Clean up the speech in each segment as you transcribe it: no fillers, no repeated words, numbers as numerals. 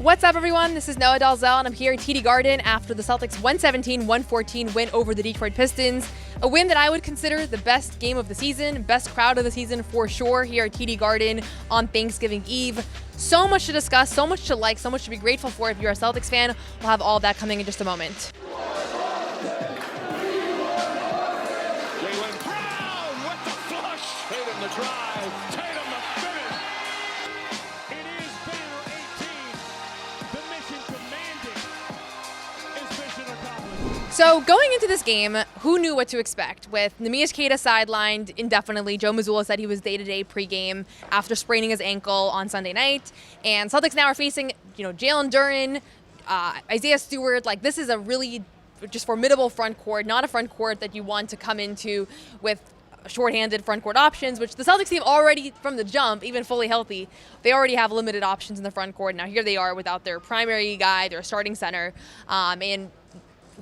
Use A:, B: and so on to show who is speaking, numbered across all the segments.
A: What's up, everyone? This is Noa Dalzell, and I'm here at TD Garden after the Celtics' 117-114 win over the Detroit Pistons. A win that I would consider the best game of the season, best crowd of the season for sure here at TD Garden on Thanksgiving Eve. So much to discuss, so much to like, so much to be grateful for if you're a Celtics fan. We'll have all that coming in just a moment.
B: Jaylen Brown with the flush. Tatum the drive. Tatum the finish. It is Baylor 18. The mission commanded is mission accomplished.
A: So going into this game, who knew what to expect? With Neemias Queta sidelined indefinitely, Joe Mazzulla said he was day-to-day pregame after spraining his ankle on Sunday night. And Celtics now are facing, Jalen Duren, Isaiah Stewart. Like, this is a really just formidable front court, not a front court that you want to come into with shorthanded front court options, which the Celtics team already from the jump, even fully healthy, they already have limited options in the front court. Now here they are without their primary guy, their starting center, and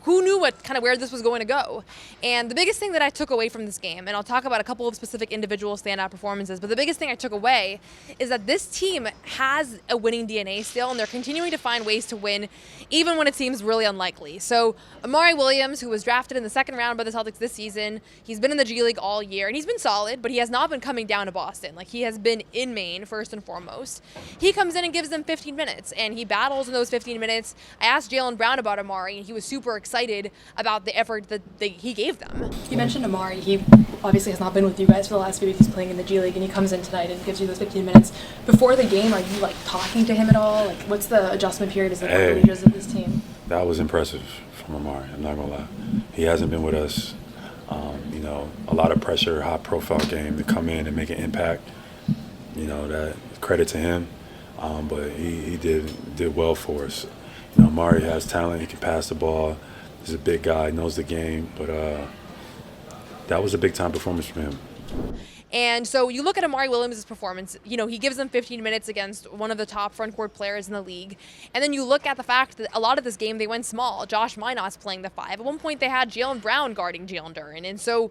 A: who knew where this was going to go? And the biggest thing that I took away from this game, and I'll talk about a couple of specific individual standout performances, but the biggest thing I took away is that this team has a winning DNA still, and they're continuing to find ways to win, even when it seems really unlikely. So Amari Williams, who was drafted in the second round by the Celtics this season, he's been in the G League all year, and he's been solid, but he has not been coming down to Boston. Like, he has been in Maine, first and foremost. He comes in and gives them 15 minutes, and he battles in those 15 minutes. I asked Jaylen Brown about Amari, and he was super excited about the effort that he gave them.
C: You mentioned Amari. He obviously has not been with you guys for the last few weeks. He's playing in the G League, and he comes in tonight and gives you those 15 minutes. Before the game, are you talking to him at all? What's the adjustment period as the leaders of this team?
D: That was impressive from Amari. I'm not gonna lie. He hasn't been with us. A lot of pressure, high-profile game to come in and make an impact. That credit to him. But he did well for us. Amari has talent. He can pass the ball. He's a big guy, knows the game, but that was a big-time performance from him.
A: And so you look at Amari Williams' performance, he gives them 15 minutes against one of the top front court players in the league. And then you look at the fact that a lot of this game they went small. Josh Minot's playing the 5. At one point they had Jaylen Brown guarding Jalen Duren. And so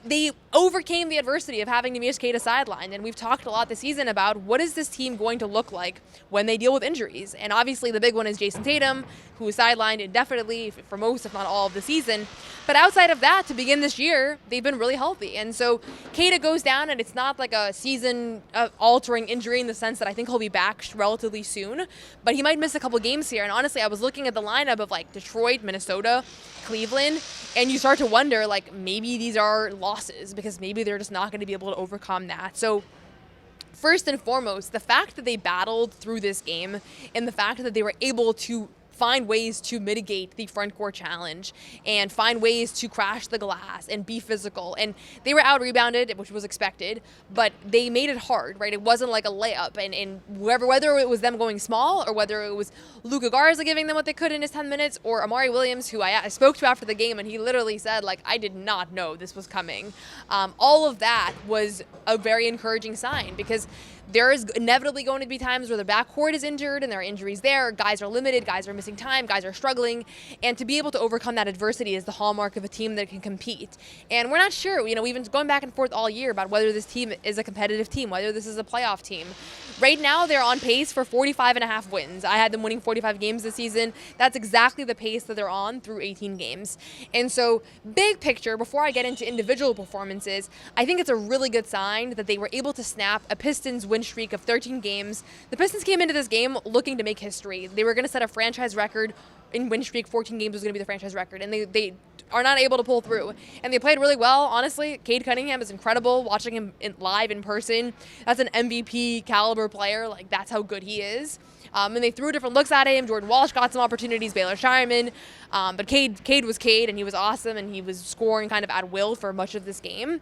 A: they overcame the adversity of having Neemias Queta sidelined, and we've talked a lot this season about what is this team going to look like when they deal with injuries. And obviously the big one is Jason Tatum, who is sidelined indefinitely for most, if not all, of the season. But outside of that, to begin this year, they've been really healthy. And so Queta goes down, and it's not like a season-altering injury in the sense that I think he'll be back relatively soon, but he might miss a couple games here. And honestly, I was looking at the lineup of Detroit, Minnesota, Cleveland, and you start to wonder, maybe these are losses because maybe they're just not going to be able to overcome that. So first and foremost, the fact that they battled through this game and the fact that they were able to find ways to mitigate the front court challenge and find ways to crash the glass and be physical. And they were out-rebounded, which was expected, but they made it hard, right? It wasn't like a layup. And whether it was them going small or whether it was Luka Garza giving them what they could in his 10 minutes or Amari Williams, who I spoke to after the game, and he literally said, I did not know this was coming. All of that was a very encouraging sign because there is inevitably going to be times where the backcourt is injured and there are injuries there. Guys are limited, guys are missing time, guys are struggling. And to be able to overcome that adversity is the hallmark of a team that can compete. And we're not sure, we've been going back and forth all year about whether this team is a competitive team, whether this is a playoff team. Right now, they're on pace for 45.5 wins. I had them winning 45 games this season. That's exactly the pace that they're on through 18 games. And so, big picture, before I get into individual performances, I think it's a really good sign that they were able to snap a Pistons win streak of 13 games. The Pistons came into this game looking to make history. They were going to set a franchise record in win streak. 14 games was going to be the franchise record, and they are not able to pull through. And they played really well. Honestly, Cade Cunningham is incredible. Watching him live in person, that's an MVP caliber player. That's how good he is. And they threw different looks at him. Jordan Walsh got some opportunities, Baylor Scheierman. But Cade was Cade, and he was awesome, and he was scoring kind of at will for much of this game.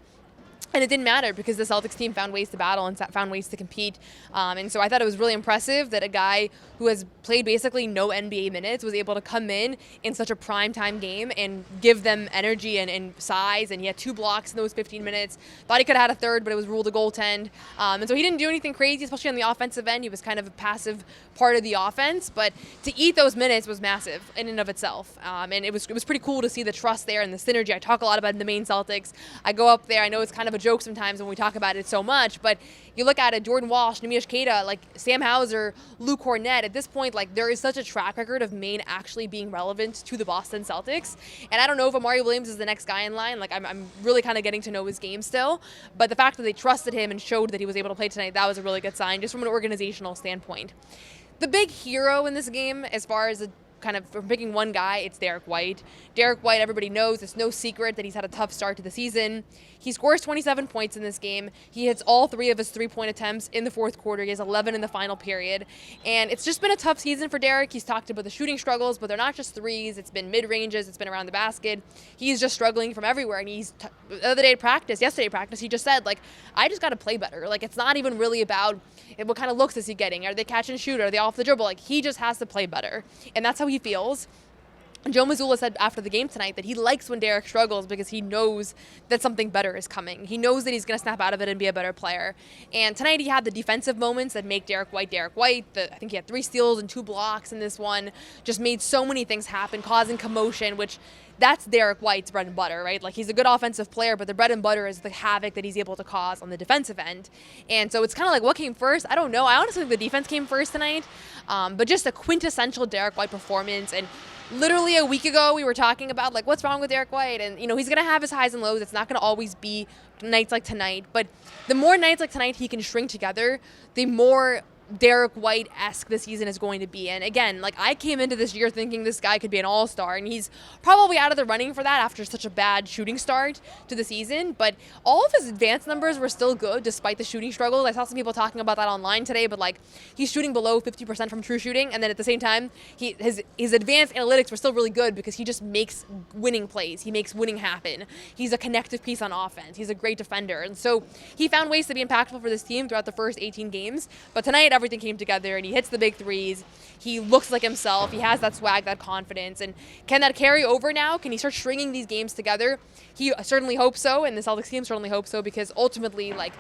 A: And it didn't matter because the Celtics team found ways to battle and found ways to compete. And so I thought it was really impressive that a guy who has played basically no NBA minutes was able to come in such a primetime game and give them energy and size. And he had 2 blocks in those 15 minutes. Thought he could have had a third, but it was ruled a goaltend. And so he didn't do anything crazy, especially on the offensive end. He was kind of a passive part of the offense. But to eat those minutes was massive in and of itself. And it was pretty cool to see the trust there and the synergy. I talk a lot about the Maine Celtics. I go up there. I know it's kind of a joke sometimes when we talk about it so much, but you look at it, Jordan Walsh, Neemias Queta, like Sam Hauser, Luke Cornett, at this point, like there is such a track record of Maine actually being relevant to the Boston Celtics. And I don't know if Amari Williams is the next guy in line. Like I'm really kind of getting to know his game still, but the fact that they trusted him and showed that he was able to play tonight, that was a really good sign just from an organizational standpoint. The big hero in this game, as far as kind of from picking one guy, it's Derrick White. Derrick White, everybody knows, it's no secret that he's had a tough start to the season. He scores 27 points in this game. He hits all 3 of his 3-point attempts in the fourth quarter. He has 11 in the final period. And it's just been a tough season for Derrick. He's talked about the shooting struggles, but they're not just threes. It's been mid-ranges. It's been around the basket. He's just struggling from everywhere. And the other day at practice, yesterday at practice, he just said, like, I just got to play better. Like, it's not even really about what kind of looks is he getting. Are they catch and shoot? Are they off the dribble? Like, he just has to play better. And that's how he feels. Joe Mazzulla said after the game tonight that he likes when Derrick struggles because he knows that something better is coming. He knows that he's going to snap out of it and be a better player. And tonight he had the defensive moments that make Derrick White Derrick White. I think he had 3 steals and 2 blocks in this one. Just made so many things happen, causing commotion, which that's Derrick White's bread and butter, right? Like, he's a good offensive player, but the bread and butter is the havoc that he's able to cause on the defensive end. And so it's kind of like, what came first? I don't know. I honestly think the defense came first tonight. But just a quintessential Derrick White performance. And literally a week ago, we were talking about, like, what's wrong with Derrick White? And, you know, he's going to have his highs and lows. It's not going to always be nights like tonight. But the more nights like tonight he can string together, the more Derrick White-esque this season is going to be. And again, like, I came into this year thinking this guy could be an all-star, and he's probably out of the running for that after such a bad shooting start to the season. But all of his advanced numbers were still good despite the shooting struggles. I saw some people talking about that online today, but like, he's shooting below 50% from true shooting, and then at the same time, his advanced analytics were still really good because he just makes winning plays. He makes winning happen. He's a connective piece on offense. He's a great defender. And so he found ways to be impactful for this team throughout the first 18 games. But tonight, everything came together, and he hits the big threes. He looks like himself. He has that swag, that confidence. And can that carry over now? Can he start stringing these games together? He certainly hopes so, and the Celtics team certainly hopes so, because ultimately, like,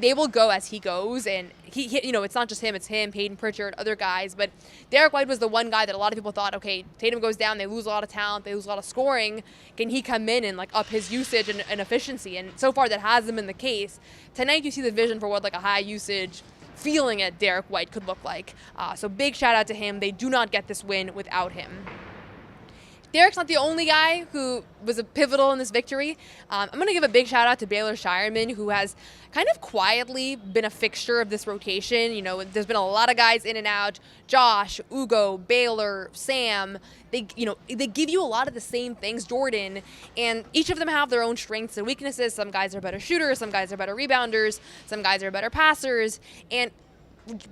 A: they will go as he goes. And he, you know, it's not just him, it's him, Peyton Pritchard, other guys. But Derrick White was the one guy that a lot of people thought, okay, Tatum goes down, they lose a lot of talent, they lose a lot of scoring. Can he come in and, like, up his usage and efficiency? And so far, that hasn't been the case. Tonight, you see the vision for what, like, a high usage feeling at Derrick White could look like. So big shout out to him. They do not get this win without him. Derrick's not the only guy who was a pivotal in this victory. I'm going to give a big shout out to Baylor Scheierman, who has kind of quietly been a fixture of this rotation. You know, there's been a lot of guys in and out. Josh, Ugo, Baylor, Sam. They give you a lot of the same things, Jordan, and each of them have their own strengths and weaknesses. Some guys are better shooters, some guys are better rebounders, some guys are better passers, and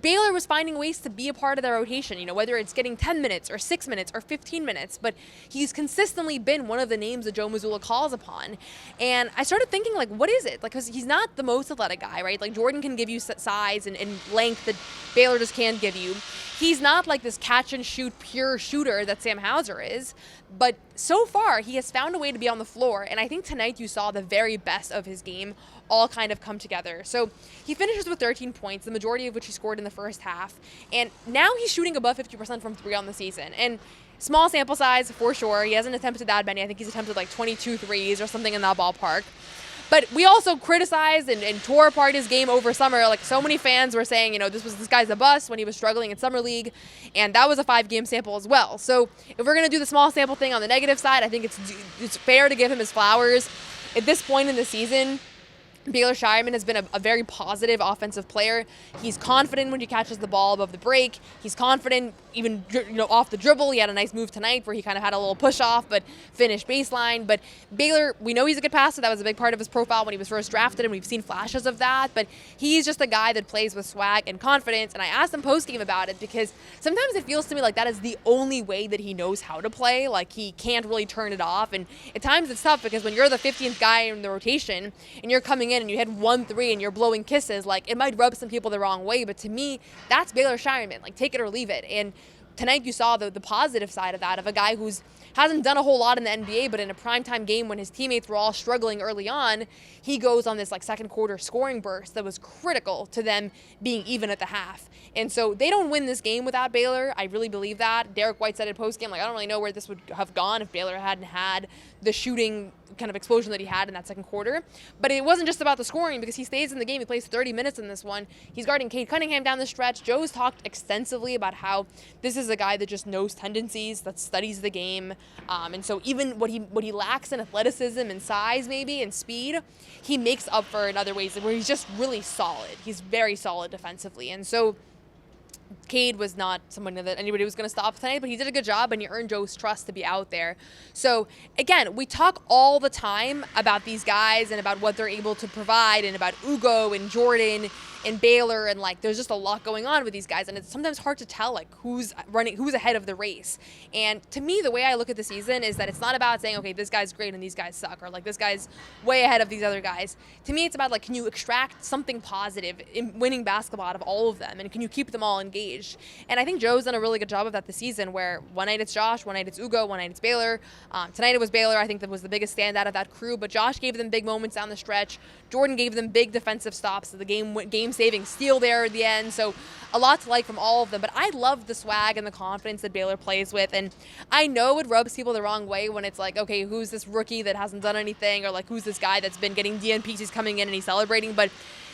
A: Baylor was finding ways to be a part of their rotation, you know, whether it's getting 10 minutes or 6 minutes or 15 minutes, but he's consistently been one of the names that Joe Mazzulla calls upon. And I started thinking, like, what is it? Like, because he's not the most athletic guy, right? Like, Jordan can give you size and length that Baylor just can't give you. He's not like this catch and shoot pure shooter that Sam Hauser is, but so far he has found a way to be on the floor, and I think tonight you saw the very best of his game all kind of come together. So he finishes with 13 points, the majority of which he scored in the first half, and now he's shooting above 50% from 3 on the season. And small sample size for sure. He hasn't attempted that many. I think he's attempted like 22 threes or something in that ballpark. But we also criticized and tore apart his game over summer. Like, so many fans were saying, you know, this guy's a bust when he was struggling in summer league, and that was a 5-game sample as well. So if we're gonna do the small sample thing on the negative side, I think it's fair to give him his flowers. At this point in the season, Baylor Scheierman has been a very positive offensive player. He's confident when he catches the ball above the break. He's confident even, you know, off the dribble. He had a nice move tonight where he kind of had a little push off but finished baseline. But Baylor, we know he's a good passer. That was a big part of his profile when he was first drafted, and we've seen flashes of that. But he's just a guy that plays with swag and confidence. And I asked him post-game about it because sometimes it feels to me like that is the only way that he knows how to play. Like, he can't really turn it off. And at times it's tough because when you're the 15th guy in the rotation and you're coming in and you hit 1-3 and you're blowing kisses, like, it might rub some people the wrong way, but to me, that's Baylor Scheierman. Like, take it or leave it. And tonight you saw the positive side of that, of a guy who's hasn't done a whole lot in the NBA, but in a primetime game when his teammates were all struggling early on, he goes on this like second quarter scoring burst that was critical to them being even at the half. And so they don't win this game without Baylor. I really believe that. Derrick White said it post game, like, I don't really know where this would have gone if Baylor hadn't had the shooting kind of explosion that he had in that second quarter. But it wasn't just about the scoring, because he stays in the game. He plays 30 minutes in this one. He's guarding Cade Cunningham down the stretch. Joe's talked extensively about how this is a guy that just knows tendencies, that studies the game. And so even what he lacks in athleticism and size maybe and speed, he makes up for in other ways where he's just really solid. He's very solid defensively. And so Cade was not someone that anybody was going to stop tonight, but he did a good job, and he earned Joe's trust to be out there. So, again, we talk all the time about these guys and about what they're able to provide, and about Ugo and Jordan and Baylor, and like there's just a lot going on with these guys, and it's sometimes hard to tell like who's ahead of the race. And to me, the way I look at the season is that it's not about saying, okay, this guy's great and these guys suck, or like this guy's way ahead of these other guys. To me, it's about like, can you extract something positive in winning basketball out of all of them, and can you keep them all engaged? And I think Joe's done a really good job of that this season, where one night it's Josh, one night it's Ugo, one night it's Baylor. Tonight it was Baylor. I think that was the biggest standout of that crew, but Josh gave them big moments down the stretch. Jordan gave them big defensive stops, so the game-saving steal there at the end. So a lot to like from all of them. But I love the swag and the confidence that Baylor plays with. And I know it rubs people the wrong way when it's like, okay, who's this rookie that hasn't done anything? Or like, who's this guy that's been getting DNPs, he's coming in and he's celebrating? But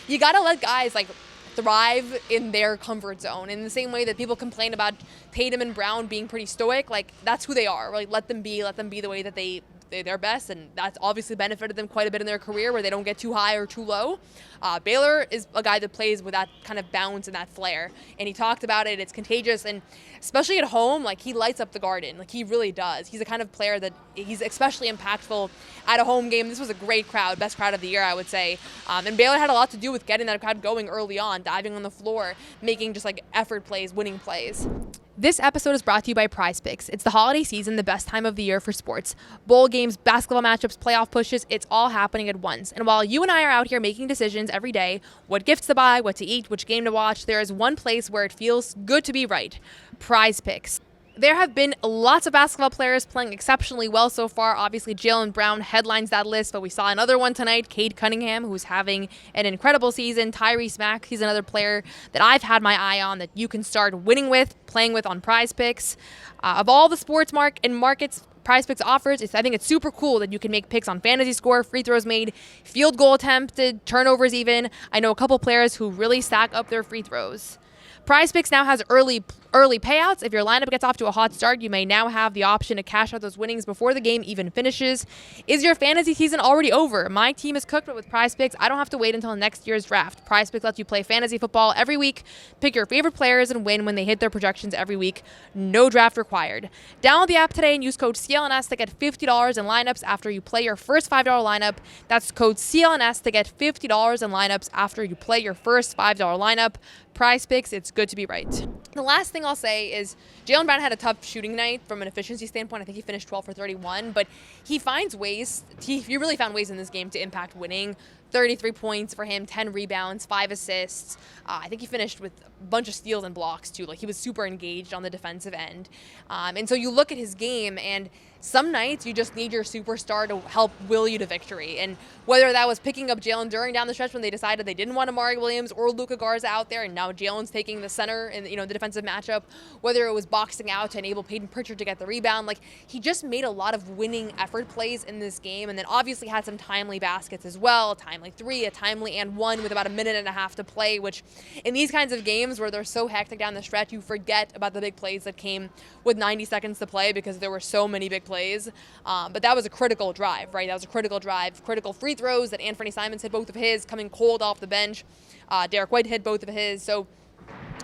A: you got to let guys like thrive in their comfort zone. In the same way that people complain about Tatum and Brown being pretty stoic, like that's who they are. Like let them be the way that they're best, and that's obviously benefited them quite a bit in their career, where they don't get too high or too low. Baylor is a guy that plays with that kind of bounce and that flair, and he talked about it. It's contagious, and especially at home, like he lights up the Garden. Like he really does. He's the kind of player that he's especially impactful at a home game. This was a great crowd, best crowd of the year, I would say. And Baylor had a lot to do with getting that crowd going early on, diving on the floor, making just like effort plays, winning plays. This episode is brought to you by PrizePicks. It's the holiday season, the best time of the year for sports. Bowl games, basketball matchups, playoff pushes, it's all happening at once. And while you and I are out here making decisions every day, what gifts to buy, what to eat, which game to watch, there is one place where it feels good to be right: PrizePicks. There have been lots of basketball players playing exceptionally well so far. Obviously, Jaylen Brown headlines that list, but we saw another one tonight, Cade Cunningham, who's having an incredible season. Tyrese Maxey, he's another player that I've had my eye on that you can start winning with, playing with on PrizePicks. Of all the sports markets PrizePicks offers, I think it's super cool that you can make picks on fantasy score, free throws made, field goal attempted, turnovers even. I know a couple players who really stack up their free throws. PrizePicks now has early payouts. If your lineup gets off to a hot start, you may now have the option to cash out those winnings before the game even finishes. Is your fantasy season already over? My team is cooked, but with PrizePicks, I don't have to wait until next year's draft. PrizePicks lets you play fantasy football every week, pick your favorite players, and win when they hit their projections every week. No draft required. Download the app today and use code CLNS to get $50 in lineups after you play your first $5 lineup. That's code CLNS to get $50 in lineups after you play your first $5 lineup. PrizePicks, it's good to be right. The last thing I'll say is Jaylen Brown had a tough shooting night from an efficiency standpoint. I think he finished 12 for 31, but he really found ways in this game to impact winning. 33 points for him, 10 rebounds, 5 assists. I think he finished with a bunch of steals and blocks too. Like he was super engaged on the defensive end. And so you look at his game, and some nights you just need your superstar to help will you to victory. And whether that was picking up Jalen Duren down the stretch when they decided they didn't want Amari Williams or Luka Garza out there, and now Jalen's taking the center in the defensive matchup, whether it was boxing out to enable Peyton Pritchard to get the rebound, like he just made a lot of winning effort plays in this game, and then obviously had some timely baskets as well, a timely 3, a timely and 1 with about a minute and a half to play, which in these kinds of games where they're so hectic down the stretch, you forget about the big plays that came with 90 seconds to play because there were so many big plays. But that was a critical drive, right? That was a critical drive. Critical free throws that Anthony Simons hit both of his, coming cold off the bench. Derrick White hit both of his. So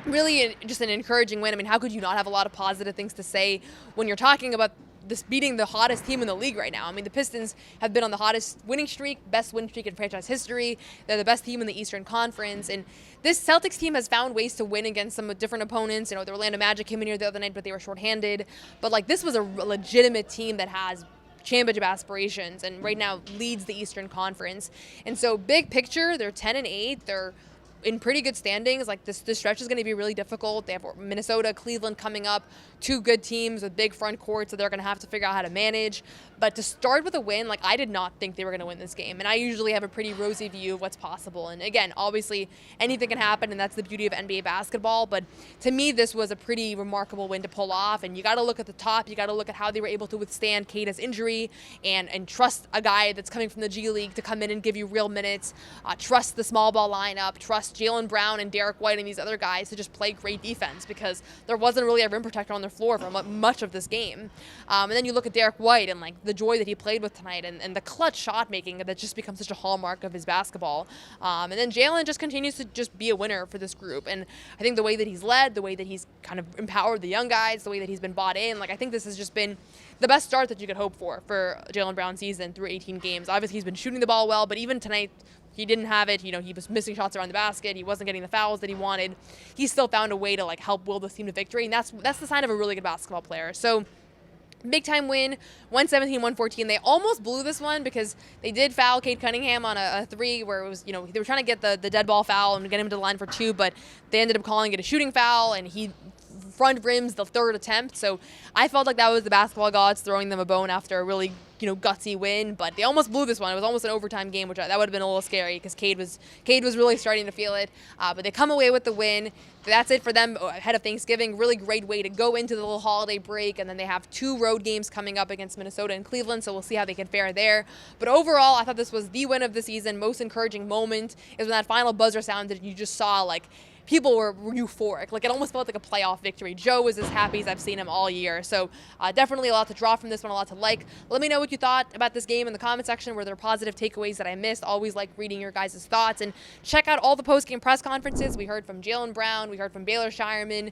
A: really just an encouraging win. I mean, how could you not have a lot of positive things to say when you're talking about this beating the hottest team in the league right now? I mean, the Pistons have been on the hottest winning streak, best winning streak in franchise history. They're the best team in the Eastern Conference. And this Celtics team has found ways to win against some different opponents. The Orlando Magic came in here the other night, but they were shorthanded. But like, this was a legitimate team that has championship aspirations and right now leads the Eastern Conference. And so big picture, they're 10-8. They're in pretty good standings. Like this stretch is going to be really difficult. They have Minnesota, Cleveland coming up, 2 good teams with big front courts that they're going to have to figure out how to manage. But to start with a win, like I did not think they were going to win this game. And I usually have a pretty rosy view of what's possible. And again, obviously anything can happen, and that's the beauty of NBA basketball. But to me, this was a pretty remarkable win to pull off. And you got to look at the top. You got to look at how they were able to withstand Queta's injury and trust a guy that's coming from the G League to come in and give you real minutes. Trust the small ball lineup. Trust Jaylen Brown and Derrick White and these other guys to just play great defense, because there wasn't really a rim protector on their floor for much of this game. And then you look at Derrick White and like the joy that he played with tonight, and the clutch shot making that just becomes such a hallmark of his basketball. And then Jaylen just continues to just be a winner for this group. And I think the way that he's led, the way that he's kind of empowered the young guys, the way that he's been bought in, like I think this has just been the best start that you could hope for Jaylen Brown's season through 18 games. Obviously, he's been shooting the ball well, but even tonight, he didn't have it. You know, he was missing shots around the basket. He wasn't getting the fouls that he wanted. He still found a way to like help will this team to victory, and that's the sign of a really good basketball player. So big time win, 117-114. They almost blew this one because they did foul Cade Cunningham on a 3 where it was, you know, they were trying to get the dead ball foul and get him to the line for 2, but they ended up calling it a shooting foul, and he front rims the 3rd attempt. So I felt like that was the basketball gods throwing them a bone after a really, you know, gutsy win, but they almost blew this one. It was almost an overtime game, which that would have been a little scary because Cade was really starting to feel it. But they come away with the win. That's it for them ahead of Thanksgiving. Really great way to go into the little holiday break, and then they have 2 road games coming up against Minnesota and Cleveland, so we'll see how they can fare there. But overall, I thought this was the win of the season. Most encouraging moment is when that final buzzer sounded and you just saw like people were euphoric. Like it almost felt like a playoff victory. Joe was as happy as I've seen him all year. So definitely a lot to draw from this one, a lot to like. Let me know what you thought about this game in the comment section. Were there positive takeaways that I missed? Always like reading your guys' thoughts. And check out all the post-game press conferences. We heard from Jaylen Brown. We heard from Baylor Scheierman,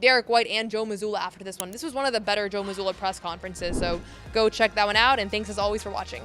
A: Derrick White, and Joe Mazzulla after this one. This was one of the better Joe Mazzulla press conferences. So go check that one out. And thanks as always for watching.